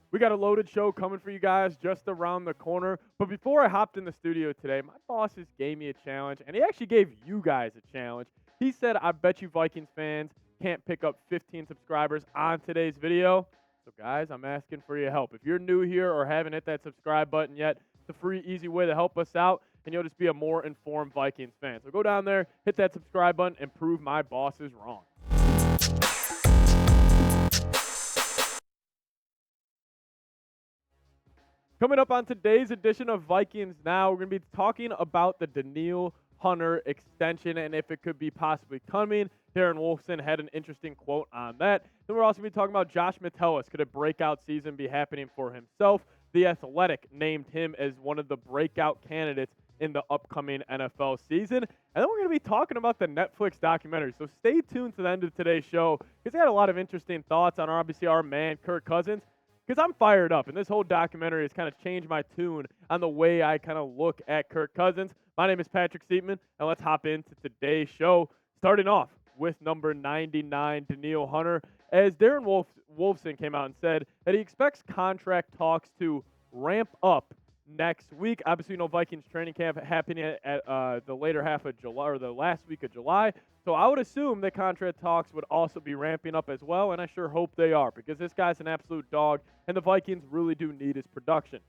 We got a loaded show coming for you guys just around the corner. But before I hopped in the studio today, my bosses gave me a challenge, and he actually gave you guys a challenge. He said, I bet you Vikings fans can't pick up 15 subscribers on today's video. So, guys, I'm asking for your help. If you're new here or haven't hit that subscribe button yet, it's a free, easy way to help us out, and you'll just be a more informed Vikings fan. So go down there, hit that subscribe button, and prove my bosses wrong. Coming up on today's edition of Vikings Now, we're going to be talking about the Danielle Hunter extension and if it could be possibly coming. Darren Wolfson had an interesting quote on that. Then we're also going to be talking about Josh Metellus. Could a breakout season be happening for himself? The Athletic named him as one of the breakout candidates in the upcoming NFL season. And then we're going to be talking about the Netflix documentary. So stay tuned to the end of today's show because I got a lot of interesting thoughts on obviously our man, Kirk Cousins. Because I'm fired up, and this whole documentary has kind of changed my tune on the way I kind of look at Kirk Cousins. My name is Patrick Seatman, and let's hop into today's show, starting off with number 99, Danielle Hunter, as Darren Wolfson came out and said that he expects contract talks to ramp up next week. Obviously, Vikings training camp happening at the later half of July, or the last week of July. So I would assume that contract talks would also be ramping up as well, and I sure hope they are because this guy's an absolute dog, and the Vikings really do need his production.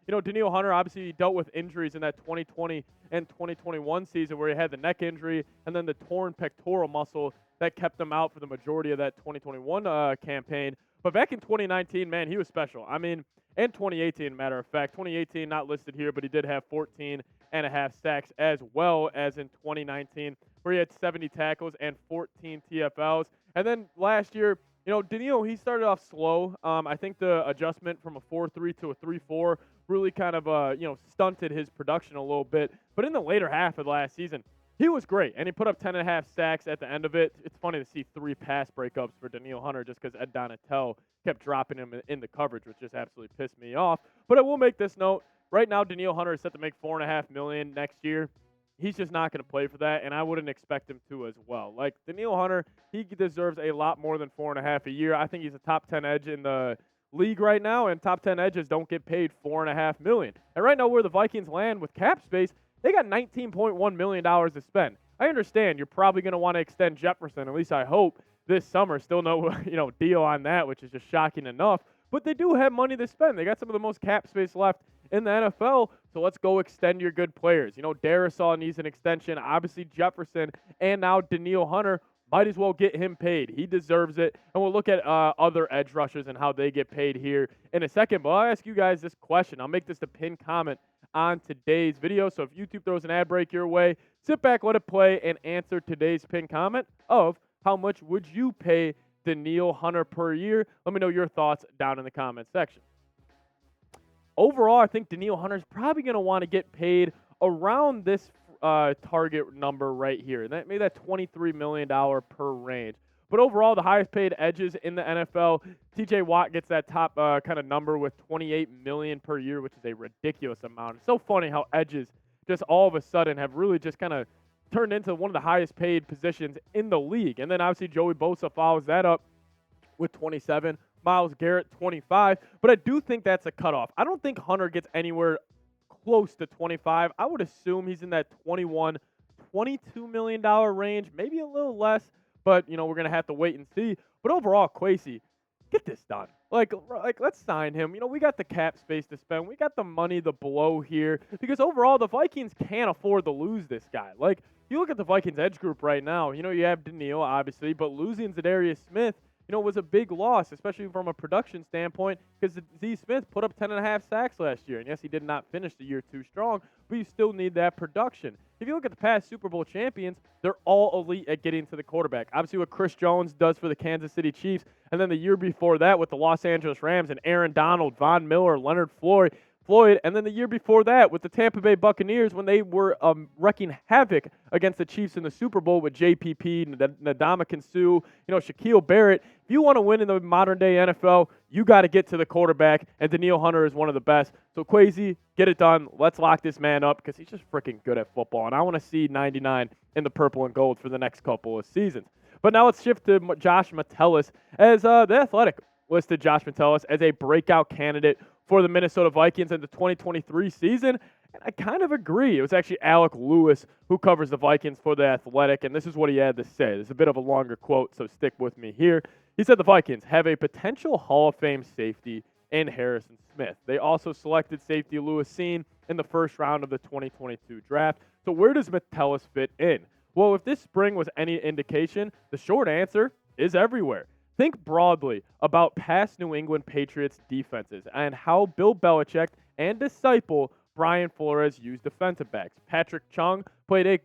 Danielle Hunter obviously dealt with injuries in that 2020 and 2021 season where he had the neck injury and then the torn pectoral muscle that kept him out for the majority of that 2021 campaign. But back in 2019, man, he was special. And 2018, matter of fact. 2018 not listed here, but he did have 14 and a half sacks as well as in 2019 where he had 70 tackles and 14 TFLs. And then last year, Danielle, he started off slow. I think the adjustment from a 4-3 to a 3-4 really kind of, stunted his production a little bit. But in the later half of last season, he was great, and he put up 10 and a half sacks at the end of it. It's funny to see 3 pass breakups for Danielle Hunter just because Ed Donatel kept dropping him in the coverage, which just absolutely pissed me off. But I will make this note. Right now, Danielle Hunter is set to make $4.5 million next year. He's just not going to play for that, and I wouldn't expect him to as well. Like, Danielle Hunter, he deserves a lot more than $4.5 a year. I think he's a top 10 edge in the league right now, and top 10 edges don't get paid $4.5 million. And right now, where the Vikings land with cap space, they got $19.1 million to spend. I understand you're probably going to want to extend Jefferson, at least I hope, this summer. Still no deal on that, which is just shocking enough. But they do have money to spend. They got some of the most cap space left in the NFL, so let's go extend your good players. Darisaw needs an extension. Obviously, Jefferson and now Danielle Hunter, might as well get him paid. He deserves it. And we'll look at other edge rushers and how they get paid here in a second. But I'll ask you guys this question. I'll make this a pinned comment on today's video. So if YouTube throws an ad break your way, sit back, let it play, and answer today's pinned comment of how much would you pay Danielle Hunter per year? Let me know your thoughts down in the comment section. Overall, I think Danielle Hunter is probably going to want to get paid around this target number right here. Maybe that $23 million per range. But overall, the highest paid edges in the NFL, TJ Watt gets that top kind of number with $28 million per year, which is a ridiculous amount. It's so funny how edges just all of a sudden have really just kind of turned into one of the highest paid positions in the league. And then obviously Joey Bosa follows that up with 27. Myles Garrett, 25. But I do think that's a cutoff. I don't think Hunter gets anywhere close to 25. I would assume he's in that $21, $22 million range, maybe a little less. But, we're going to have to wait and see. But overall, Kwesi, get this done. Like, let's sign him. We got the cap space to spend. We got the money to blow here. Because overall, the Vikings can't afford to lose this guy. Like, you look at the Vikings edge group right now. You have Danielle, obviously. But losing Zadarius Smith, was a big loss, especially from a production standpoint, because Z. Smith put up 10 and a half sacks last year. And yes, he did not finish the year too strong, but you still need that production. If you look at the past Super Bowl champions, they're all elite at getting to the quarterback. Obviously, what Chris Jones does for the Kansas City Chiefs, and then the year before that with the Los Angeles Rams and Aaron Donald, Von Miller, Leonard Floyd, and then the year before that with the Tampa Bay Buccaneers when they were wrecking havoc against the Chiefs in the Super Bowl with JPP, Ndamukong Suh, Shaquille Barrett. If you want to win in the modern-day NFL, you got to get to the quarterback, and Danielle Hunter is one of the best. So, Kwesi, get it done. Let's lock this man up because he's just freaking good at football, and I want to see 99 in the purple and gold for the next couple of seasons. But now let's shift to Josh Metellus as the Athletic listed Josh Metellus as a breakout candidate for the Minnesota Vikings in the 2023 season. And I kind of agree. It was actually Alec Lewis who covers the Vikings for The Athletic, and this is what he had to say. There's a bit of a longer quote, so stick with me here. He said the Vikings have a potential Hall of Fame safety in Harrison Smith. They also selected safety Lewis Cine in the first round of the 2022 draft. So where does Metellus fit in? Well, if this spring was any indication, the short answer is everywhere. Think broadly about past New England Patriots defenses and how Bill Belichick and disciple Brian Flores used defensive backs. Patrick Chung played a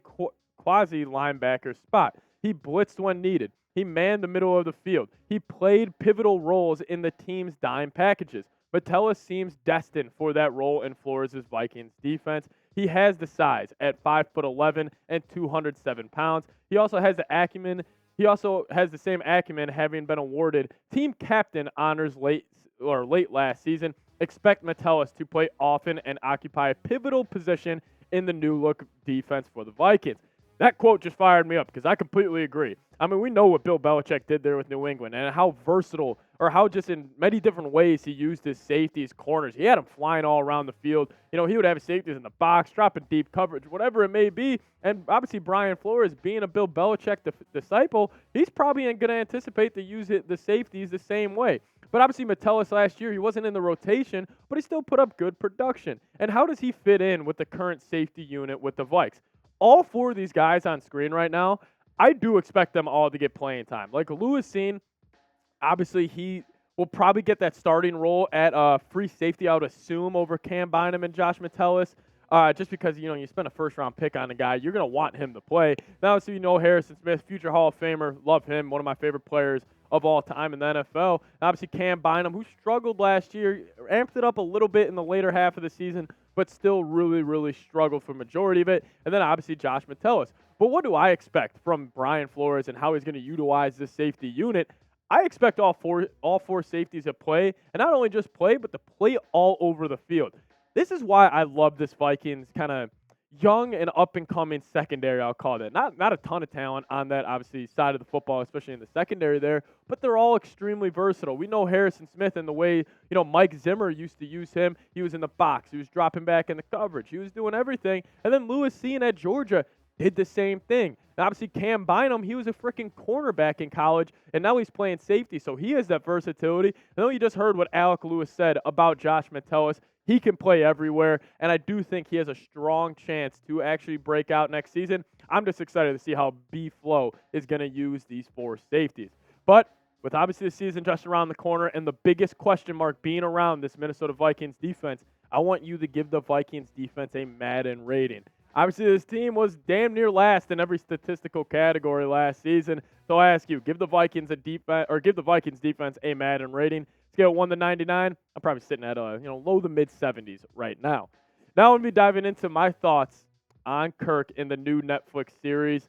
quasi linebacker spot. He blitzed when needed. He manned the middle of the field. He played pivotal roles in the team's dime packages. Metellus seems destined for that role in Flores' Vikings defense. He has the size at 5'11" and 207 pounds. He also has the acumen. He also has the same acumen, having been awarded team captain honors late last season. Expect Metellus to play often and occupy a pivotal position in the new look defense for the Vikings. That quote just fired me up because I completely agree. I mean, we know what Bill Belichick did there with New England and how versatile, or how just in many different ways he used his safeties, corners. He had them flying all around the field. You know, he would have his safeties in the box, dropping deep coverage, whatever it may be. And obviously Brian Flores, being a Bill Belichick disciple, he's probably going to anticipate to use the safeties the same way. But obviously Metellus last year, he wasn't in the rotation, but he still put up good production. And how does he fit in with the current safety unit with the Vikes? All four of these guys on screen right now, I do expect them all to get playing time. Like Lewis Cine, obviously he will probably get that starting role at free safety, I would assume, over Cam Bynum and Josh Metellus. Just because, you know, you spend a first-round pick on a guy, you're going to want him to play. Now, so you know Harrison Smith, future Hall of Famer, love him, one of my favorite players of all time in the NFL. Obviously, Cam Bynum, who struggled last year, amped it up a little bit in the later half of the season, but still really, really struggled for the majority of it. And then, obviously, Josh Metellus. But what do I expect from Brian Flores and how he's going to utilize this safety unit? I expect all four safeties to play, and not only just play, but to play all over the field. This is why I love this Vikings kind of young and up-and-coming secondary, I'll call it. Not a ton of talent on that, obviously, side of the football, especially in the secondary there, but they're all extremely versatile. We know Harrison Smith and the way, you know, Mike Zimmer used to use him. He was in the box. He was dropping back in the coverage. He was doing everything. And then Lewis Cine at Georgia did the same thing. And obviously, Cam Bynum, he was a freaking cornerback in college, and now he's playing safety, so he has that versatility. And then you just heard what Alec Lewis said about Josh Metellus. He can play everywhere, and I do think he has a strong chance to actually break out next season. I'm just excited to see how B-Flow is going to use these four safeties. But with obviously the season just around the corner and the biggest question mark being around this Minnesota Vikings defense, I want you to give the Vikings defense a Madden rating. Obviously, this team was damn near last in every statistical category last season. So I ask you, give the Vikings defense a Madden rating. Scale 1 to 99. I'm probably sitting at low to mid 70s right now. Now I'm gonna be diving into my thoughts on Kirk in the new Netflix series,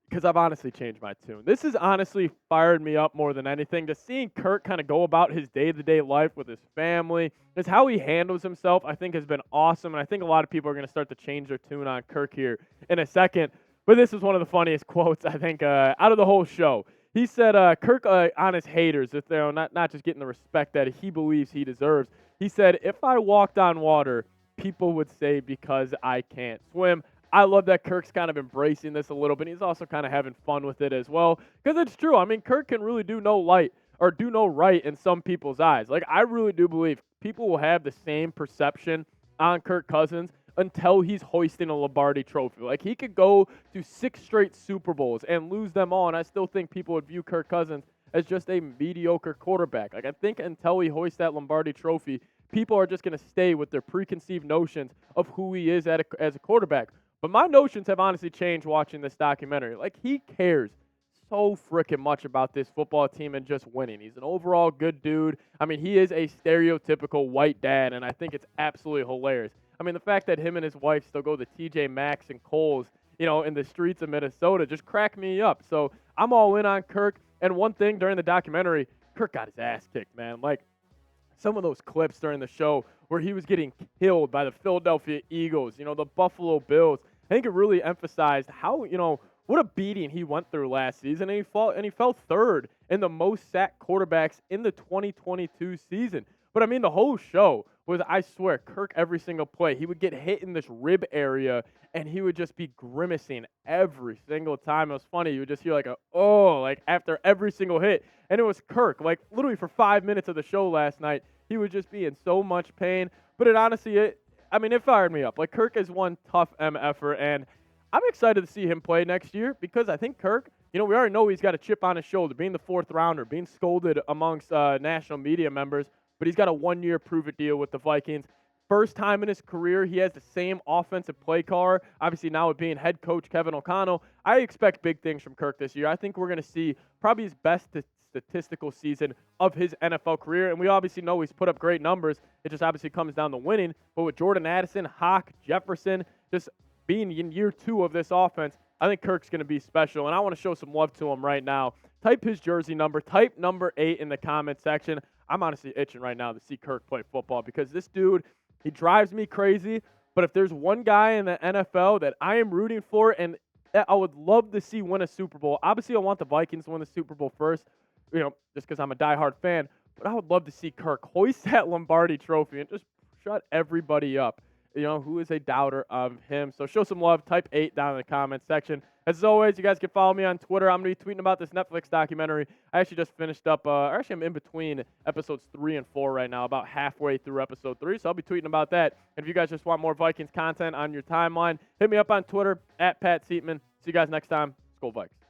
because I've honestly changed my tune. This has honestly fired me up more than anything. Just seeing Kirk kind of go about his day-to-day life with his family, just how he handles himself, I think has been awesome. And I think a lot of people are going to start to change their tune on Kirk here in a second. But this is one of the funniest quotes, I think, out of the whole show. He said, Kirk on his haters, if they're not just getting the respect that he believes he deserves. He said, if I walked on water, people would say because I can't swim. I love that Kirk's kind of embracing this a little bit. He's also kind of having fun with it as well, because it's true. I mean, Kirk can really do no right in some people's eyes. Like, I really do believe people will have the same perception on Kirk Cousins until he's hoisting a Lombardi trophy. Like, he could go to 6 straight Super Bowls and lose them all, and I still think people would view Kirk Cousins as just a mediocre quarterback. Like, I think until he hoists that Lombardi trophy, people are just going to stay with their preconceived notions of who he is as a quarterback. But my notions have honestly changed watching this documentary. Like, he cares so freaking much about this football team and just winning. He's an overall good dude. I mean, he is a stereotypical white dad, and I think it's absolutely hilarious. I mean, the fact that him and his wife still go to TJ Maxx and Kohl's, you know, in the streets of Minnesota just crack me up. So I'm all in on Kirk. And one thing during the documentary, Kirk got his ass kicked, man. Like, some of those clips during the show where he was getting killed by the Philadelphia Eagles, you know, the Buffalo Bills. I think it really emphasized how, you know, what a beating he went through last season, and he fell third in the most sacked quarterbacks in the 2022 season. But I mean, the whole show was, I swear, Kirk every single play. He would get hit in this rib area, and he would just be grimacing every single time. It was funny. You would just hear like after every single hit. And it was Kirk, like literally for 5 minutes of the show last night. He would just be in so much pain. But it honestly, it fired me up. Like, Kirk is one tough MFer, and I'm excited to see him play next year because I think Kirk, we already know he's got a chip on his shoulder, being the fourth rounder, being scolded amongst national media members, but he's got a 1-year prove-it deal with the Vikings. First time in his career, he has the same offensive play caller. Obviously, now with being head coach Kevin O'Connell, I expect big things from Kirk this year. I think we're going to see probably his best statistical season of his NFL career, and we obviously know he's put up great numbers. It just obviously comes down to winning. But with Jordan Addison, Hawk, Jefferson, just being in year 2 of this offense, I think Kirk's going to be special, and I want to show some love to him right now. Type his jersey number, type number 8 in the comment section. I'm honestly itching right now to see Kirk play football because this dude, he drives me crazy. But if there's one guy in the NFL that I am rooting for and that I would love to see win a Super Bowl, obviously I want the Vikings to win the Super Bowl first, just because I'm a diehard fan. But I would love to see Kirk hoist that Lombardi trophy and just shut everybody up, who is a doubter of him. So show some love. Type 8 down in the comments section. As always, you guys can follow me on Twitter. I'm going to be tweeting about this Netflix documentary. I actually just finished up, I'm in between episodes 3 and 4 right now, about halfway through episode 3. So I'll be tweeting about that. And if you guys just want more Vikings content on your timeline, hit me up on Twitter, @Pat Seatman. See you guys next time. Skol Vikes.